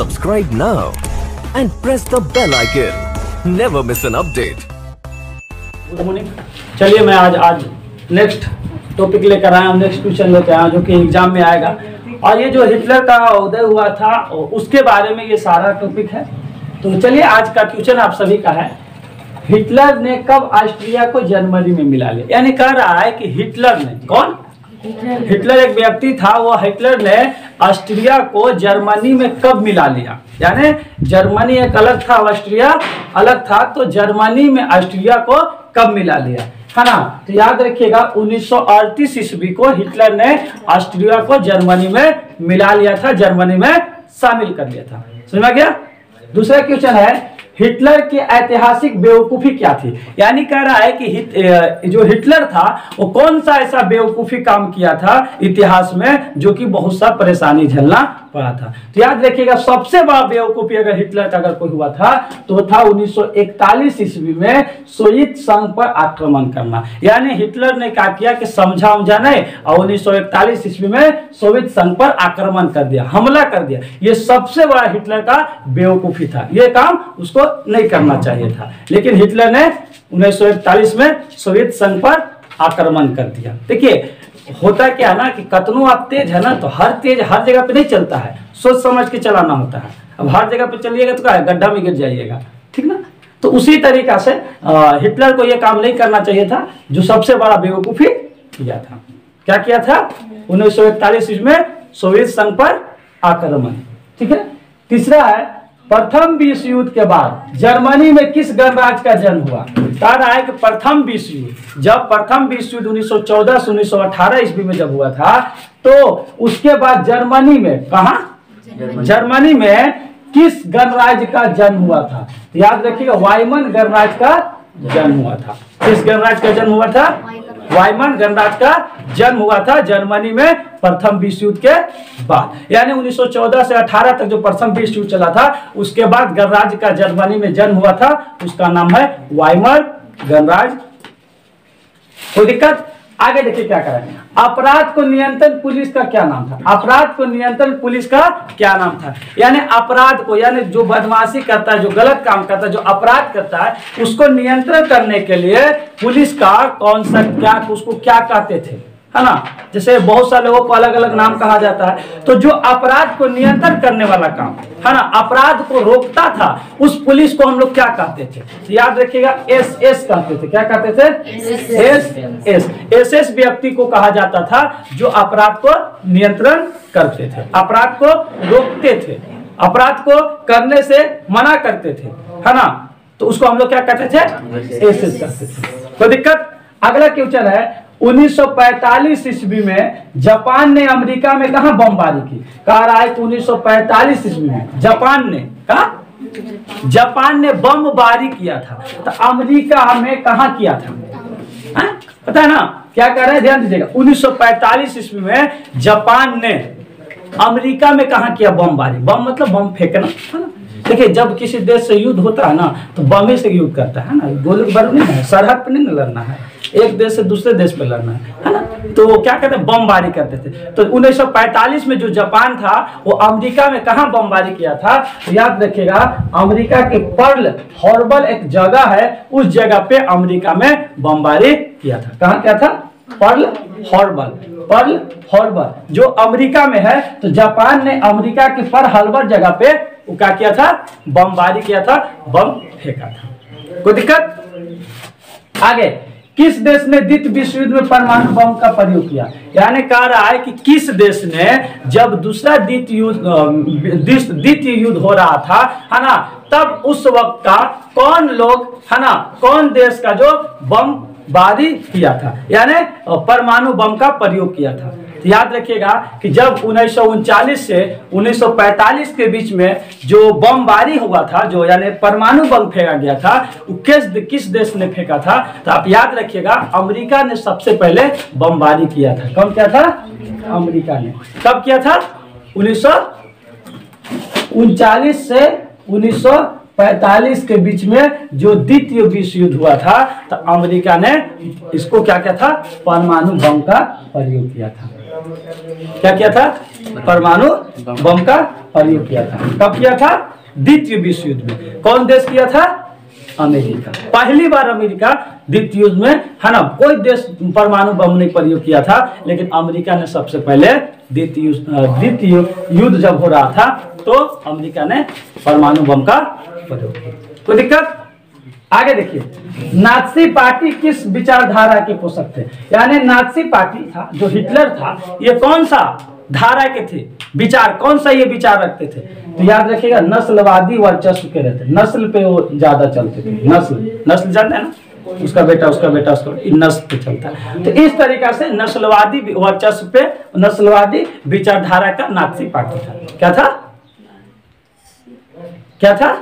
Subscribe now and press the bell icon. Never miss an update. Good morning. चलिए मैं आज next topic लेकर आया हूँ, नेक्स्ट क्वेश्चन लेकर आया हूँ जो कि एग्जाम में आएगा। और ये जो हिटलर का उदय हुआ था उसके बारे में ये सारा टॉपिक है। तो चलिए आज का क्वेश्चन आप सभी का है, हिटलर ने कब ऑस्ट्रिया को जर्मनी में मिला लिया। यानी कह रहा है कि हिटलर ने, कौन? हिटलर एक व्यक्ति था, वो हिटलर ने ऑस्ट्रिया को जर्मनी में कब मिला लिया। यानी जर्मनी एक अलग था, ऑस्ट्रिया अलग था, तो जर्मनी में ऑस्ट्रिया को कब मिला लिया, है ना। तो याद रखिएगा 1938 ईस्वी को हिटलर ने ऑस्ट्रिया को जर्मनी में मिला लिया था, जर्मनी में शामिल कर लिया था। समझ में गया। दूसरा क्वेश्चन है, हिटलर की ऐतिहासिक बेवकूफी क्या थी। यानी कह रहा है कि जो हिटलर था वो कौन सा ऐसा बेवकूफी काम किया था इतिहास में जो कि बहुत सा परेशानी झेलना पड़ा था। तो याद रखिएगा सबसे बड़ा बेवकूफी अगर हिटलर का अगर कोई हुआ था तो वो था 1941 ईस्वी में सोवियत संघ पर आक्रमण करना। यानी हिटलर ने क्या किया कि समझा उमझा नहीं और 1941 ईस्वी में सोवियत संघ पर आक्रमण कर दिया, हमला कर दिया। ये सबसे बड़ा हिटलर का बेवकूफी था, ये काम उसको नहीं करना चाहिए था। लेकिन हिटलर ने 1941 में सोवियत संघ पर आक्रमण कर दिया। देखिए होता क्या है ना कि कतनो आप तेज है ना तो हर जगह पे नहीं चलता है, सोच समझ के चलाना होता है। अब हर जगह पे चलिएगा तो क्या है, गड्ढा में गिर जाइएगा, ठीक ना। तो उसी तरीका से हिटलर को यह काम नहीं करना चाहिए था जो सबसे बड़ा बेवकूफी किया था। क्या किया था? 1941 में सोवियत संघ पर आक्रमण, ठीक है। तीसरा है, प्रथम विश्व युद्ध के बाद जर्मनी में किस गणराज्य का जन्म हुआ। कह रहा है कि प्रथम विश्व युद्ध, जब प्रथम विश्व युद्ध 1914 से 1918 ईस्वी में जब हुआ था तो उसके बाद जर्मनी में, कहा जर्मनी में किस गणराज्य का जन्म हुआ था। याद रखिएगा वाइमन गणराज्य का जन्म हुआ था। किस गणराज्य का जन्म हुआ था? वाइमन गणराज्य का जन्म हुआ था जर्मनी में प्रथम विश्व युद्ध के बाद। यानी 1914 से 18 तक जो प्रथम विश्व युद्ध चला था उसके बाद गणराज्य का जर्मनी में जन्म हुआ था, उसका नाम है वाइमन गणराज्य। कोई दिक्कत? आगे देखिए क्या करें। अपराध को नियंत्रण पुलिस का क्या नाम था। अपराध को नियंत्रण पुलिस का क्या नाम था। यानी अपराध को, यानी जो बदमाशी करता है, जो गलत काम करता है, जो अपराध करता है, उसको नियंत्रण करने के लिए पुलिस का कौन सा, क्या उसको क्या कहते थे, है ना। जैसे बहुत सारे लोगों को अलग अलग नाम कहा जाता है। तो जो अपराध को नियंत्रण करने वाला काम है ना, अपराध को रोकता था, उस पुलिस को हम लोग क्या कहते थे। तो याद रखिएगा एसएस कहते थे। क्या कहते थे? एसएस व्यक्ति को कहा जाता था जो अपराध को नियंत्रण करते थे, अपराध को रोकते थे, अपराध को करने से मना करते थे, है ना। तो उसको हम लोग क्या कहते थे? एसएस कहते थे। कोई दिक्कत? अगला क्वेश्चन है, 1945 ईस्वी में जापान ने अमेरिका में कहा बमबारी की। कह रहा है 1945 ईस्वी में जापान ने जापान ने बमबारी किया था। तो अमेरिका में कहा किया था, पता है ना। क्या कह रहे हैं, ध्यान दीजिएगा। 1945 ईस्वी में जापान ने अमेरिका में कहा किया बमबारी। बम मतलब बम फेंकना, है ना। देखिए जब किसी देश से युद्ध होता है ना तो बम ही से युद्ध करता है ना, गोली बारूद नहीं है, सरहद पे नहीं लड़ना है, एक देश से दूसरे देश पे लड़ना है ना। तो वो क्या कहते हैं, बमबारी करते थे। तो 1945 में जो जापान था वो अमेरिका में कहाँ बमबारी किया था। तो याद रखिएगा अमेरिका के पर्ल हार्बर एक जगह है, उस जगह पे अमेरिका में बमबारी किया था। कहाँ किया था? पर्ल हार्बर जो अमेरिका में है। तो जापान ने अमेरिका के पर्ल हार्बर जगह पे वो क्या किया था? बमबारी किया था, बम फेंका था। कोई दिक्कत? आगे, किस देश ने द्वितीय विश्व युद्ध में परमाणु बम का प्रयोग किया। यानी कह रहा है कि किस देश ने जब दूसरा द्वितीय युद्ध हो रहा था, है ना, तब उस वक्त का कौन लोग, है ना, कौन देश का जो बम बारी किया था, यानी परमाणु बम का प्रयोग किया था। याद रखिएगा कि जब 1939 से 1945 के बीच में जो बमबारी हुआ था, जो यानी परमाणु बम फेंका गया था, वो किस देश ने फेंका था। तो आप याद रखिएगा अमेरिका ने सबसे पहले बमबारी किया था। कौन किया था? अमेरिका ने। कब किया था? 1939 से 1945 के बीच में जो द्वितीय विश्व युद्ध हुआ था तो अमेरिका ने इसको क्या किया था? परमाणु बम का प्रयोग किया था। क्या किया था? परमाणु बम का प्रयोग किया था। कब किया था? द्वितीय विश्व युद्ध में। कौन देश किया था? अमेरिका। पहली बार अमेरिका द्वितीय युद्ध में, है ना, कोई देश परमाणु बम नहीं प्रयोग किया था, लेकिन अमेरिका ने सबसे पहले द्वितीय युद्ध जब हो रहा था तो अमेरिका ने परमाणु बम का प्रयोग किया। कोई दिक्कत? आगे देखिए, नाज़ी पार्टी किस विचारधारा के पोषक थे? यानी नाज़ी पार्टी था जो हिटलर था, ये कौन सा धारा के थे? विचार कौन सा ये विचार रखते थे? तो याद रखिएगा, नस्लवादी वर्चस्व के रहते, नस्ल पे वो ज्यादा चलते थे। नस्ल जानते हैं ना, उसका बेटा उसका बेटा उसका, नस्ल पे चलता है। तो इस तरीका से नस्लवादी वर्चस्व पे, नस्लवादी विचारधारा का नाज़ी पार्टी था। क्या था? क्या था?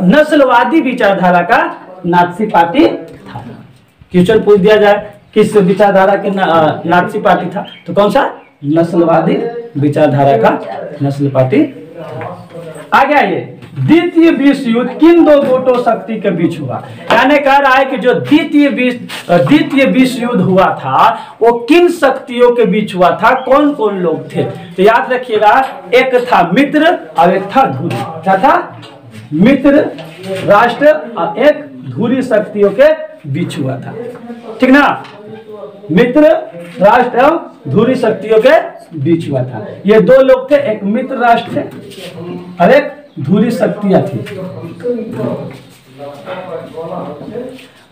नस्लवादी विचारधारा का नाज़ी पार्टी था। क्वेश्चन पूछ दिया जाए किस विचारधारा के नाज़ी पार्टी था, तो कौन सा? नस्लवादी विचारधारा का नस्ल पार्टी। आगे आइए, द्वितीय विश्व युद्ध किन दो गुटों शक्ति के बीच हुआ? यानी कह रहा है कि जो द्वितीय विश्व युद्ध हुआ था वो किन शक्तियों के बीच हुआ था, कौन कौन लोग थे? तो याद रखिएगा, एक था मित्र और एक था धुरी। क्या था? मित्र राष्ट्र और एक धुरी शक्तियों के बीच हुआ था। ठीक ना? मित्र राष्ट्र एवं धुरी शक्तियों के बीच हुआ था। ये दो लोग थे, एक मित्र राष्ट्र थे और एक धुरी शक्तियां थी,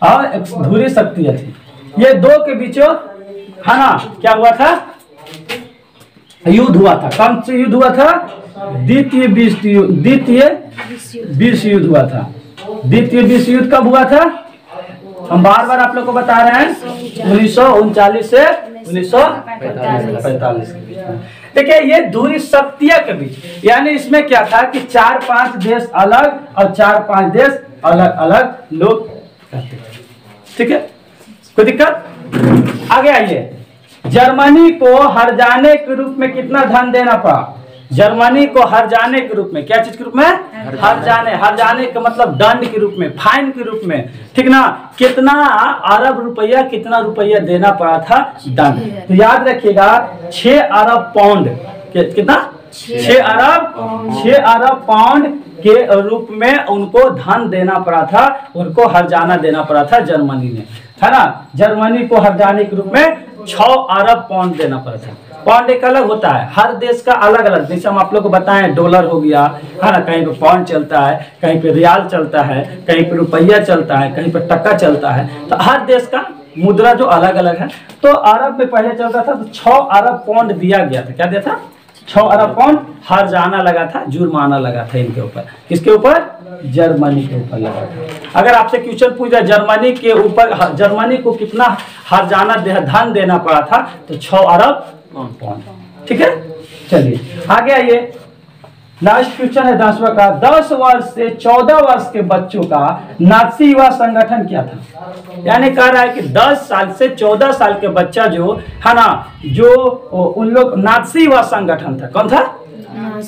और एक धुरी शक्तियां थी। ये दो के बीच, है ना, क्या हुआ था? युद्ध हुआ था। कौन सा युद्ध हुआ था? द्वितीय विश्व युद्ध हुआ था। द्वितीय विश्व युद्ध कब हुआ था? हम बार बार आप लोग को बता रहे हैं, 1939 से 1945 के बीच में। देखिए, ये धुरी शक्तियां के बीच, यानी इसमें क्या था कि 4-5 देश अलग और 4-5 देश अलग अलग लोग रहते थे। ठीक है, कोई दिक्कत? आगे आइए, जर्मनी को हर जाने के रूप में कितना धन देना पड़ा? जर्मनी को हर जाने के रूप में, क्या चीज के रूप में? हर जाने का मतलब दंड के रूप में, फाइन के रूप में। ठीक ना? कितना अरब रुपया, कितना रुपया देना पड़ा था दंड? तो याद रखिएगा, 6 अरब पाउंड। कितना? 6 अरब पाउंड के रूप में उनको धन देना पड़ा था, उनको हर्जाना देना पड़ा था जर्मनी ने, है ना। जर्मनी को हर्जाने के रूप में 6 अरब पाउंड देना पड़ा था। पाउंड एक अलग होता है, हर देश का अलग अलग। जैसे हम आप लोग को बताएं, डॉलर हो गया, है ना, कहीं पे पाउंड चलता है, कहीं पे रियाल चलता है, कहीं पे रुपया चलता है, कहीं पे टका चलता है। तो हर देश का मुद्रा जो अलग अलग है। तो अरब में पहले चलता था तो 6 अरब पाउंड दिया गया था। क्या दिया था? 6 अरब पाउंड हर्जाना लगा था, जुर्माना लगा था इनके ऊपर। किसके ऊपर? जर्मनी के ऊपर लगा था। अगर आपसे क्वेश्चन पूछा जर्मनी के ऊपर, जर्मनी को कितना हर्जाना धन देना पड़ा था, तो 6 अरब पाउंड। ठीक है, चलिए आगे आइए। लास्ट क्वेश्चन है 10वां का, 10 वर्ष से 14 वर्ष के बच्चों का नाज़ी युवा संगठन क्या था? यानी कह रहा है कि 10 साल से 14 साल के बच्चा जो है ना, जो उन लोग नाज़ी युवा संगठन था। कौन था?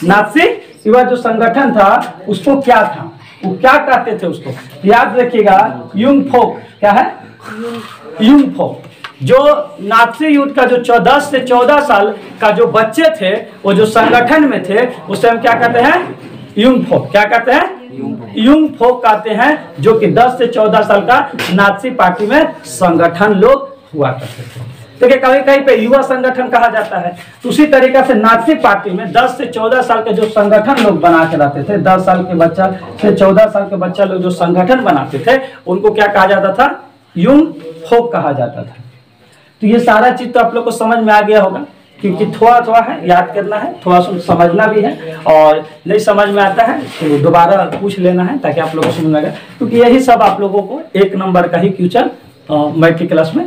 नाज़ी युवा जो संगठन था उसको क्या था, वो क्या कहते थे उसको? याद रखिएगा, युंग फोक। क्या है? युंग फोक। जो नाज़ी युद्ध का जो 10 से 14 साल का जो बच्चे थे, वो जो संगठन में थे, उसे हम क्या कहते हैं? युंग फोक। क्या कहते हैं? युंग फोक कहते हैं, जो कि 10 से 14 साल का नाज़ी पार्टी में संगठन लोग हुआ करते थे। देखिए, कहीं कहीं पे युवा संगठन कहा जाता है। तो उसी तरीके से नाज़ी पार्टी में 10 से 14 साल के जो संगठन लोग बना के रहते थे, 10 साल के बच्चा से 14 साल के बच्चा लोग जो संगठन बनाते थे, उनको क्या कहा जाता था? युंग फोक कहा जाता था। तो ये सारा चीज तो आप लोग को समझ में आ गया होगा, क्योंकि थोड़ा थोड़ा है, याद करना है, थोड़ा समझना भी है, और नहीं समझ में आता है तो दोबारा पूछ लेना है, ताकि आप लोगों को समझ में आएगा। क्योंकि यही सब आप लोगों को 1 नंबर का ही क्वेश्चन मैट्रिक क्लास में,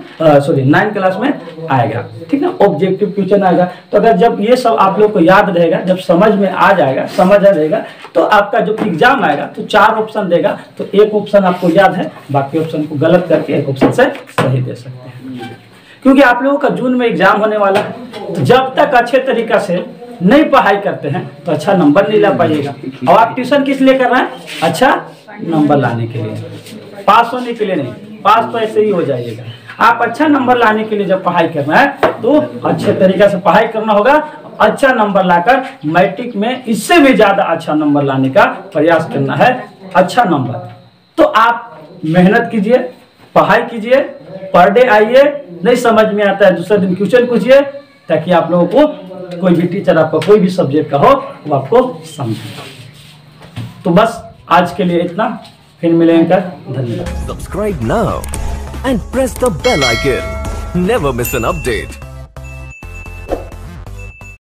9 क्लास में आएगा। ठीक है, ऑब्जेक्टिव क्वेश्चन आएगा। तो अगर जब ये सब आप लोग को याद रहेगा, जब समझ में आ जाएगा, समझ आ जाएगा, तो आपका जब एग्जाम आएगा तो 4 ऑप्शन देगा, तो 1 ऑप्शन आपको याद है, बाकी ऑप्शन को गलत करके 1 ऑप्शन से सही दे सकते हैं। क्योंकि आप लोगों का जून में एग्जाम होने वाला है, तो जब तक अच्छे तरीका से नहीं पढ़ाई करते हैं तो अच्छा नंबर नहीं ला पाइएगा। और आप ट्यूशन किस लिए कर रहे हैं? अच्छा नंबर लाने के लिए, पास होने के लिए नहीं। पास तो ऐसे ही हो जाइएगा। आप अच्छा नंबर लाने के लिए जब पढ़ाई करना है तो अच्छे तरीके से पढ़ाई करना होगा, अच्छा नंबर लाकर मैट्रिक में इससे भी ज्यादा अच्छा नंबर लाने का प्रयास करना है, अच्छा नंबर। तो आप मेहनत कीजिए, पढ़ाई कीजिए, पर डे आइए, नहीं समझ में आता है दूसरे दिन क्वेश्चन पूछिए, ताकि आप लोगों को कोई भी टीचर आपका कोई भी सब्जेक्ट का हो वो आपको समझे। तो बस आज के लिए इतना, फिर मिलेंगे, धन्यवाद। Subscribe now and press the bell icon. Never miss an update.